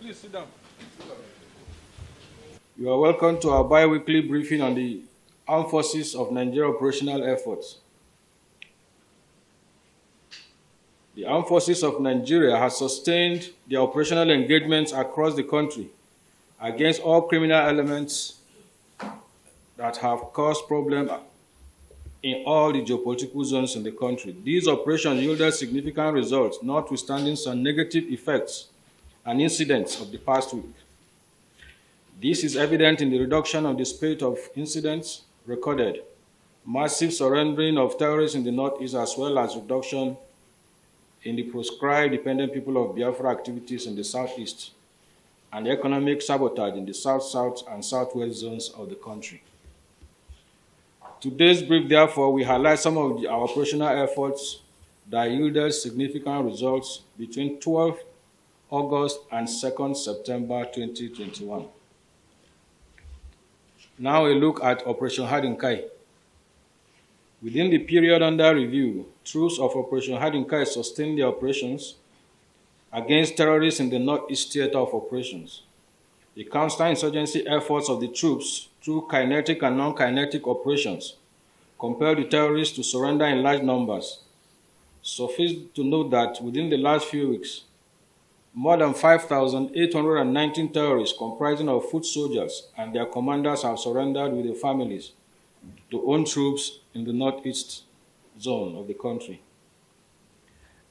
Please sit down. You are welcome to our bi-weekly briefing on the Armed Forces of Nigeria operational efforts. The Armed Forces of Nigeria has sustained their operational engagements across the country against all criminal elements that have caused problems in all the geopolitical zones in the country. These operations yielded significant results, notwithstanding some negative effects and incidents of the past week. This is evident in the reduction of the spate of incidents recorded, massive surrendering of terrorists in the northeast, as well as reduction in the proscribed dependent people of Biafra activities in the southeast, and economic sabotage in the south and southwest zones of the country. Today's brief, therefore, we highlight some of our operational efforts that yielded significant results between 12 August and 2nd September 2021. Now a look at Operation Hadinkai. Within the period under review, troops of Operation Hadinkai sustained their operations against terrorists in the Northeast Theater of Operations. The counterinsurgency efforts of the troops through kinetic and non-kinetic operations compelled the terrorists to surrender in large numbers. Suffice to note that within the last few weeks, more than 5,819 terrorists comprising of foot soldiers and their commanders have surrendered with their families to own troops in the northeast zone of the country.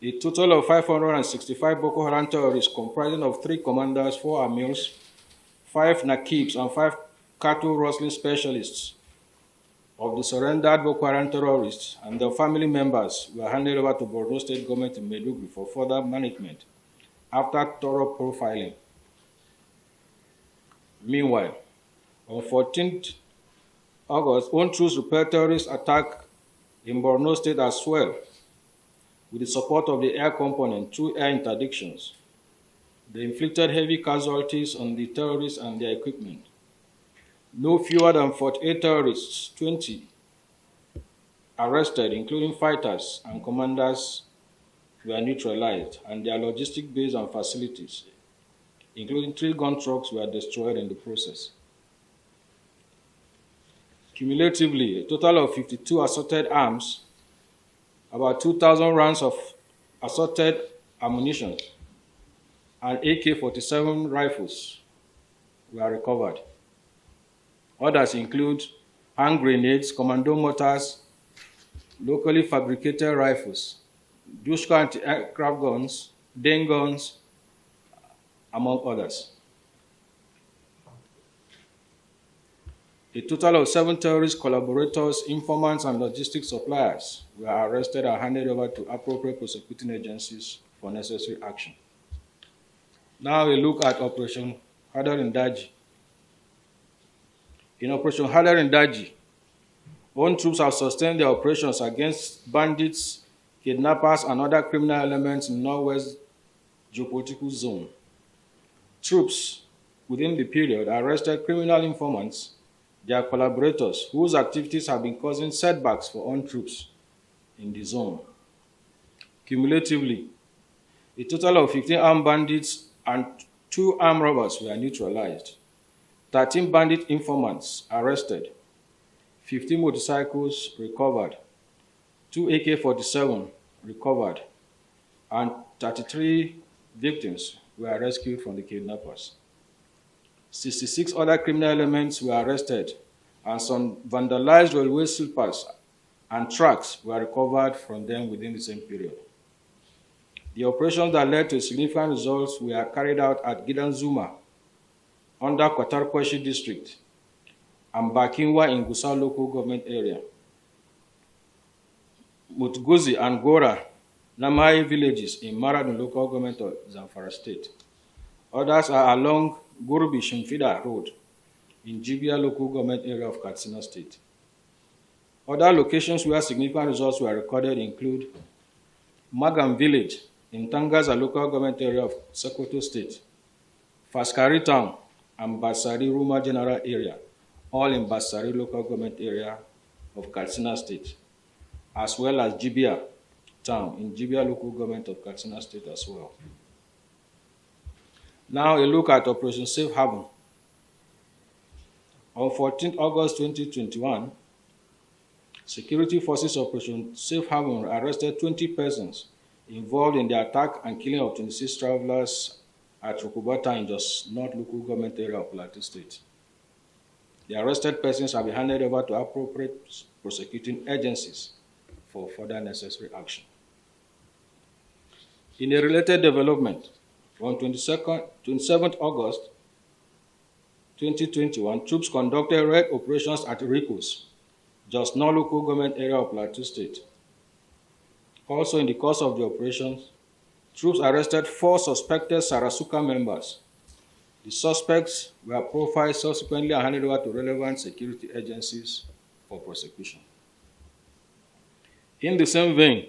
A total of 565 Boko Haram terrorists comprising of 3 commanders, 4 amirs, 5 nakibs, and 5 cattle rustling specialists of the surrendered Boko Haram terrorists and their family members were handed over to Borno State government in Maiduguri for further management after thorough profiling. Meanwhile, on 14th August, own troops repelled terrorist attack in Borno State as well, with the support of the air component through air interdictions. They inflicted heavy casualties on the terrorists and their equipment. No fewer than 48 terrorists, 20 arrested, including fighters and commanders, were neutralized, and their logistic base and facilities, including 3 gun trucks, were destroyed in the process. Cumulatively, a total of 52 assorted arms, about 2,000 rounds of assorted ammunition, and AK-47 rifles were recovered. Others include hand grenades, commando mortars, locally fabricated rifles, Dushka anti-aircraft guns, Dane guns, among others. A total of 7 terrorist collaborators, informants, and logistics suppliers were arrested and handed over to appropriate prosecuting agencies for necessary action. Now a look at Operation Hadarin Daji. In Operation Hadarin Daji, own troops have sustained their operations against bandits, kidnappers, and other criminal elements in Northwest geopolitical zone. Troops within the period arrested criminal informants, their collaborators, whose activities have been causing setbacks for own troops in the zone. Cumulatively, a total of 15 armed bandits and 2 armed robbers were neutralized, 13 bandit informants arrested, 15 motorcycles recovered, 2 AK-47 recovered, and 33 victims were rescued from the kidnappers. 66 other criminal elements were arrested, and some vandalized railway sleepers and tracks were recovered from them within the same period. The operations that led to significant results were carried out at Gidanzuma, under Kwatarkwashi district, and Bakinwa in Gusau local government area, Mutguzi and Gora, Namai villages in Maradun local government of Zamfara state. Others are along Gurubi Shimfida Road in Jibia local government area of Katsina state. Other locations where significant results were recorded include Magam village in Tangaza local government area of Sokoto state, Faskari town, and Basari Ruma general area, all in Basari local government area of Katsina state, as well as Jibia town in Jibia local government of Katsina state as well. Now a look at Operation Safe Haven. On 14 August 2021, security forces Operation Safe Haven arrested 20 persons involved in the attack and killing of 26 travelers at Rukubata in Jos North local government area of Plateau State. The arrested persons have been handed over to appropriate prosecuting agencies for further necessary action. In a related development, on 27th August 2021, troops conducted raid operations at Rikos, Jos North local government area of Plateau State. Also, in the course of the operations, troops arrested 4 suspected Sarasuka members. The suspects were profiled subsequently and handed over to relevant security agencies for prosecution. In the same vein,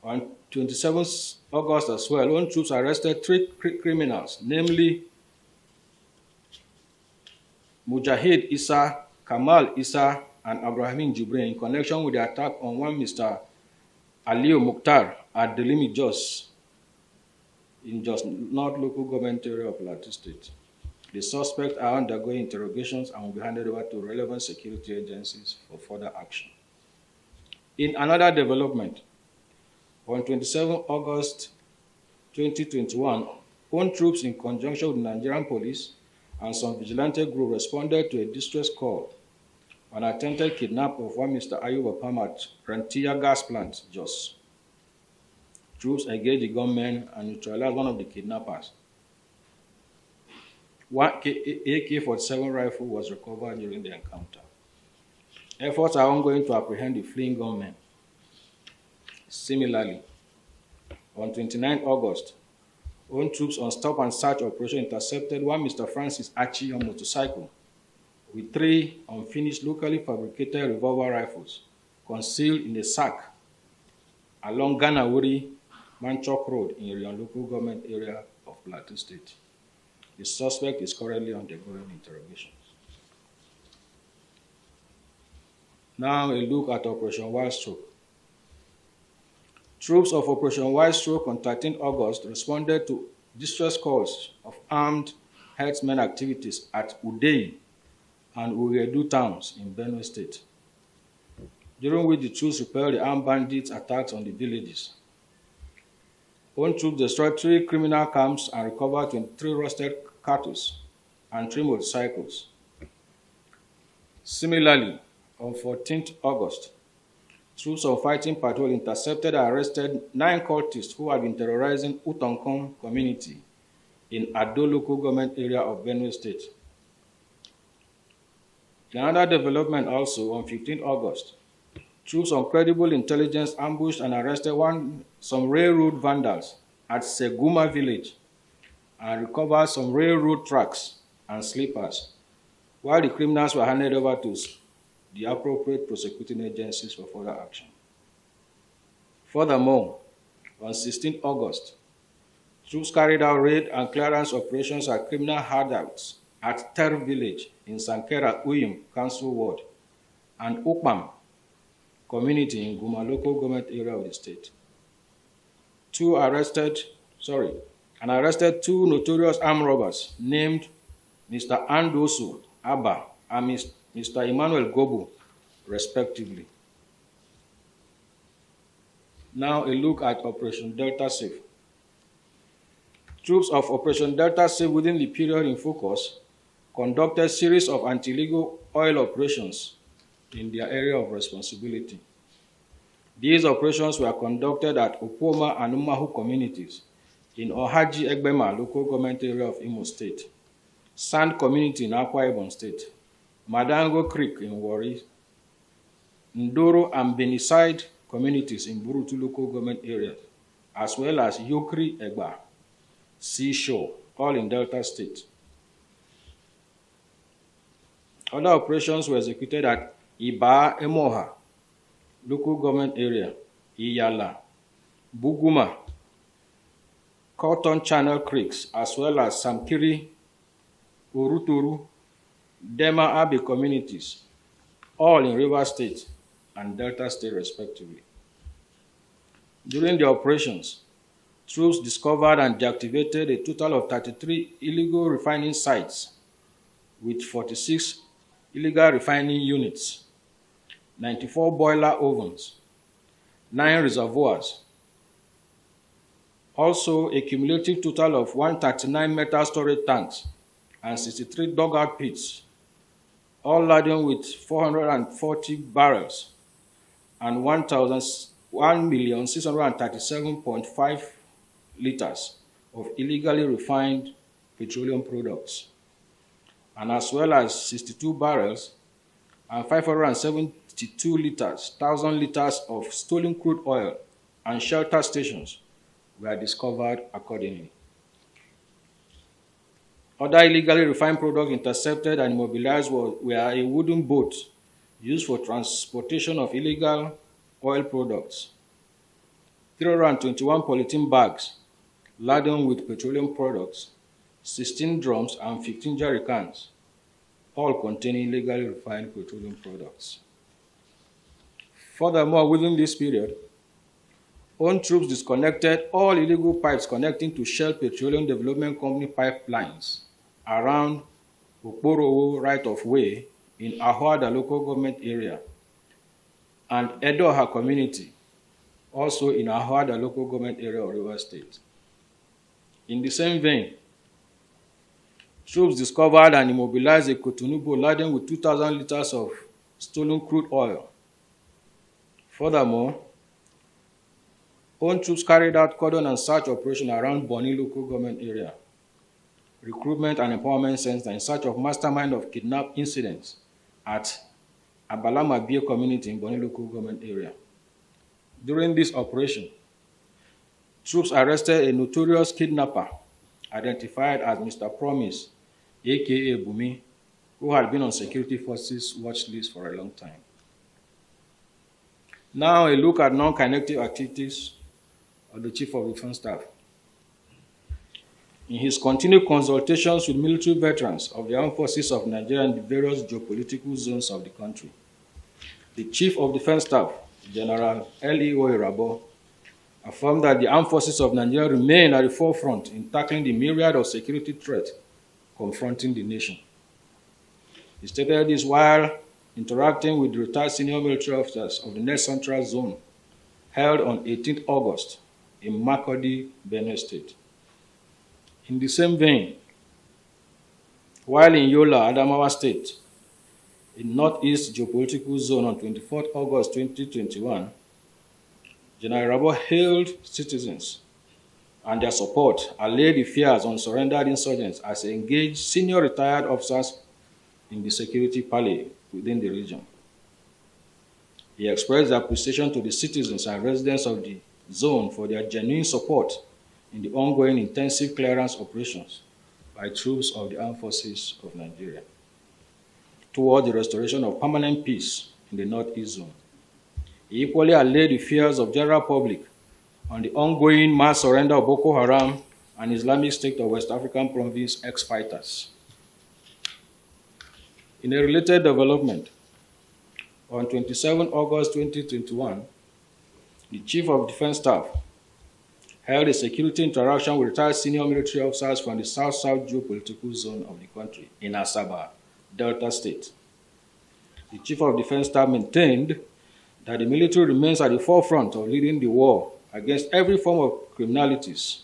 on 27th August as well, own troops arrested 3 criminals, namely Mujahid Isa, Kamal Isa, and Abrahamin Jibrin in connection with the attack on one Mr. Aliyu Mukhtar at the limit Jos in Jos North local government area of Plateau State. The suspects are undergoing interrogations and will be handed over to relevant security agencies for further action. In another development, on 27 August 2021, own troops in conjunction with Nigerian police and some vigilante group responded to a distress call on attempted kidnap of one Mr. Ayuba Pam at Rantia gas plant, Jos. Troops engaged the gunmen and neutralized one of the kidnappers. One AK-47 rifle was recovered during the encounter. Efforts are ongoing to apprehend the fleeing gunmen. Similarly, on 29 August, own troops on stop and search operation intercepted one Mr. Francis Achi on motorcycle with 3 unfinished locally fabricated revolver rifles concealed in a sack along Ganawuri Manchok Road in Irion local government area of Plateau State. The suspect is currently undergoing interrogations. Now a look at Operation Wild Stroke. Troops of Operation Wild Stroke on 13 August responded to distress calls of armed herdsmen activities at Udei and Uredu towns in Benue State, during which the troops repelled the armed bandits' attacks on the villages. Own troops destroyed 3 criminal camps and recovered 23 rusted cattle and 3 motorcycles. Similarly, on 14th August, troops of fighting patrol intercepted and arrested 9 cultists who had been terrorizing Utonkon community in Ado local government area of Benue State. Another development also on 15 August, troops on credible intelligence ambushed and arrested some railroad vandals at Seguma village and recovered some railroad tracks and sleepers, while the criminals were handed over to the appropriate prosecuting agencies for further action. Furthermore, on 16 August, troops carried out raid and clearance operations at criminal hideouts at Ter village in Sankera Uyum Council Ward and Okpam community in Guma local government area of the state. Arrested 2 notorious armed robbers named Mr. Andosu Abba and Mr. Emmanuel Gobu, respectively. Now a look at Operation Delta Safe. Troops of Operation Delta Safe within the period in focus conducted a series of anti-illegal oil operations in their area of responsibility. These operations were conducted at Opoma and Umahu communities in Ohaji Egbema local government area of Imo State, Sand community in Akwa Ibom State, Madango Creek in Warri, Ndoro and Beniside communities in Burutu local government areas, as well as Yokri Egba, Seashore, all in Delta State. Other operations were executed at Iba Emoha, local government area, Iyala, Buguma, Cotton Channel Creeks, as well as Samkiri, Uruturu, Dema Abbey communities, all in Rivers State and Delta State respectively. During the operations, troops discovered and deactivated a total of 33 illegal refining sites with 46 illegal refining units, 94 boiler ovens, 9 reservoirs. Also, a cumulative total of 139 metal storage tanks and 63 dugout pits, all laden with 440 barrels and 1,637.5 liters of illegally refined petroleum products, and as well as 62 barrels and 572,000 liters of stolen crude oil and shelter stations were discovered accordingly. Other illegally refined products intercepted and immobilized were a wooden boat used for transportation of illegal oil products, 321 polythene bags laden with petroleum products, 16 drums and 15 jerry cans, all containing illegally refined petroleum products. Furthermore, within this period, own troops disconnected all illegal pipes connecting to Shell Petroleum Development Company pipelines around Okporowo right-of-way in Ahoada local government area and Edoha community, also in Ahoada local government area of Rivers State. In the same vein, troops discovered and immobilized a Cotonou boat laden with 2,000 liters of stolen crude oil. Furthermore, own troops carried out cordon and search operation around Boni local government area, recruitment and empowerment center in search of mastermind of kidnap incidents at Abalama Bie community in Boni local government area. During this operation, troops arrested a notorious kidnapper identified as Mr. Promise, aka Bumi, who had been on security forces watch list for a long time. Now a look at non-kinetic activities of the Chief of Defense Staff. In his continued consultations with military veterans of the armed forces of Nigeria and the various geopolitical zones of the country, the Chief of Defense Staff, General L.E.O. Irabo, affirmed that the armed forces of Nigeria remain at the forefront in tackling the myriad of security threats confronting the nation. He stated this while interacting with the retired senior military officers of the North Central Zone held on 18th August in Makurdi, Benue State. In the same vein, while in Yola, Adamawa State, in Northeast Geopolitical Zone on 24th August 2021, General Rabo hailed citizens and their support, allayed the fears on surrendered insurgents as he engaged senior retired officers in the security parley within the region. He expressed appreciation to the citizens and residents of the zone for their genuine support in the ongoing intensive clearance operations by troops of the armed forces of Nigeria toward the restoration of permanent peace in the Northeast Zone. He equally allayed the fears of general public on the ongoing mass surrender of Boko Haram and Islamic State of West African Province ex-fighters. In a related development, on 27 August 2021, the Chief of Defense Staff held a security interaction with retired senior military officers from the South-South geopolitical zone of the country in Asaba, Delta State. The Chief of Defense Staff maintained that the military remains at the forefront of leading the war against every form of criminalities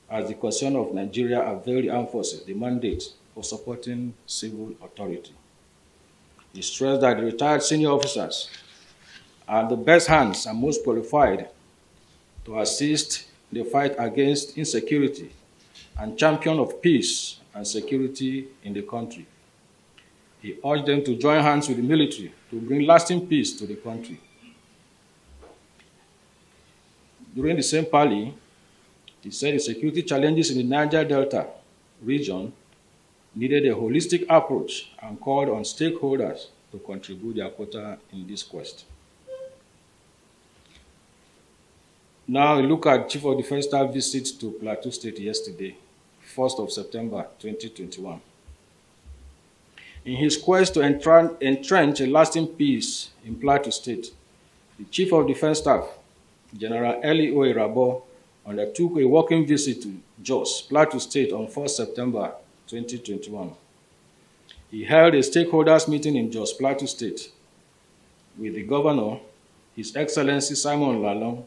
as the concern of Nigeria avail the armed forces the mandate for supporting civil authority. He stressed that the retired senior officers are the best hands and most qualified to assist the fight against insecurity and champion of peace and security in the country. He urged them to join hands with the military to bring lasting peace to the country. During the same parley, he said the security challenges in the Niger Delta region needed a holistic approach and called on stakeholders to contribute their quota in this quest. Now, we look at Chief of Defense Staff visit to Plateau State yesterday, 1st of September 2021. In his quest to entrench a lasting peace in Plateau State, the Chief of Defense Staff, General L.E.O. Irabo, undertook a working visit to Jos, Plateau State on 4 September 2021. He held a stakeholders meeting in Jos, Plateau State with the governor, His Excellency Simon Lalong,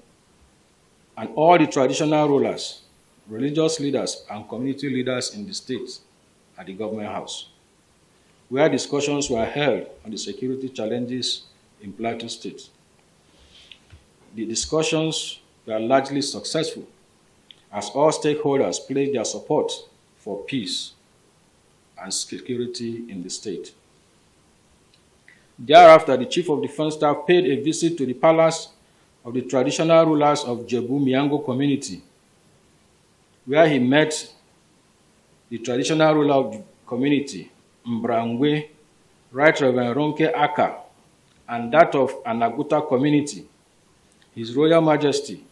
and all the traditional rulers, religious leaders, and community leaders in the state at the government house, where discussions were held on the security challenges in Plateau State. The discussions were largely successful as all stakeholders pledged their support for peace and security in the state. Thereafter, the Chief of Defense Staff paid a visit to the palace of the traditional rulers of Jebu Miango community, where he met the traditional ruler of the community, Mbrangwe, Right Reverend Ronke Aka, and that of Anaguta community, His Royal Majesty,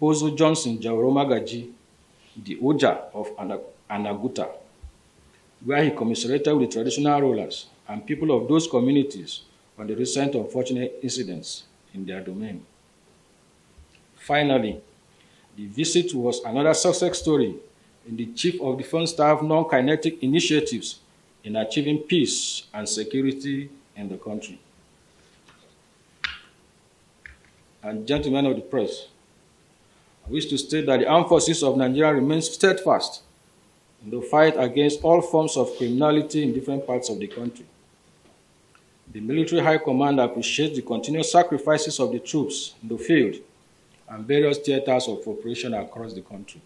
Pozo Johnson Jauromagaji, the Oja of Anaguta, where he commiserated with the traditional rulers and people of those communities on the recent unfortunate incidents in their domain. Finally, the visit was another success story in the Chief of Defense Staff non-kinetic initiatives in achieving peace and security in the country. And gentlemen of the press, I wish to state that the armed forces of Nigeria remain steadfast in the fight against all forms of criminality in different parts of the country. The Military High Command appreciates the continuous sacrifices of the troops in the field and various theaters of operation across the country.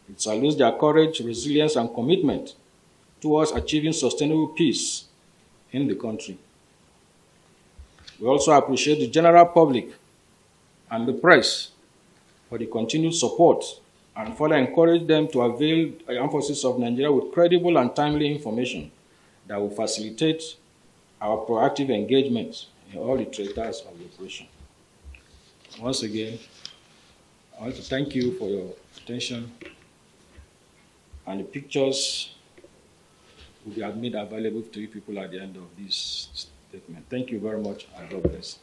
It salutes their courage, resilience, and commitment towards achieving sustainable peace in the country. We also appreciate the general public and the press for the continued support and further encourage them to avail the armed forces of Nigeria with credible and timely information that will facilitate our proactive engagement in all the theaters of the operation. Once again, I want to thank you for your attention, and the pictures will be made available to you people at the end of this statement. Thank you very much, and God bless.